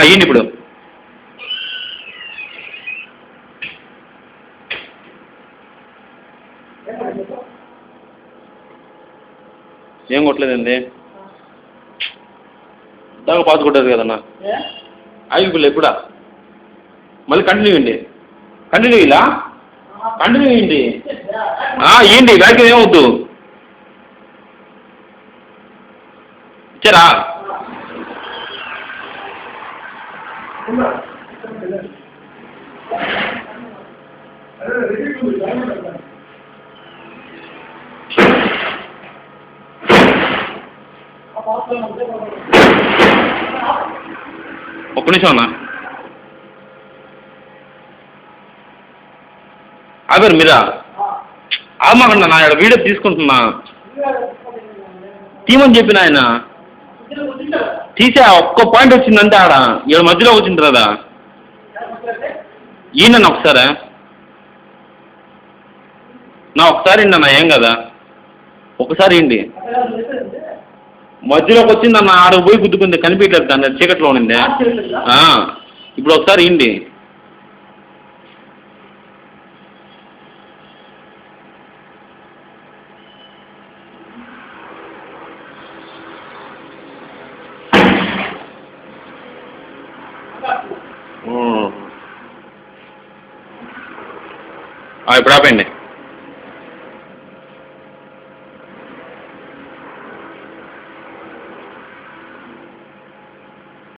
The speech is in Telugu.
ఇయ్యండి ఇప్పుడు. ఏం కొట్టలేదండి, దాకా పాస్ కొట్టదు కదన్నా. ఆగిపోలే ఎప్పుడా, మళ్ళీ కంటిన్యూ ఇవ్వండి. కంటిన్యూ ఇలా కంటిన్యూ ఇవ్వండి. ఇవ్వండి, వ్యాక్యూమ్ ఏమవుద్దు. ఇచ్చారా? ఒక్క నిమిషం అన్నా, ఆగారు మీరా? ఆగమాకండి నా ఇక్కడ వీడియో తీసుకుంటున్నా. తీమని చెప్పిన ఆయన తీసా, ఒక్క పాయింట్ వచ్చిందంటే ఆడ ఇక్కడ మధ్యలో వచ్చింది కదా. ఈయన ఒకసారి ఒకసారి ఇండి ఏం కదా, ఒకసారి ఇండి. మధ్యలోకి వచ్చిందన్న, ఆడకు పోయి గుద్దుకుంది, కనిపించలేదు దాన్ని, చీకట్లో ఉండింది. ఇప్పుడు ఒకసారి ఇండి. ఇప్పుడు ఆపండి.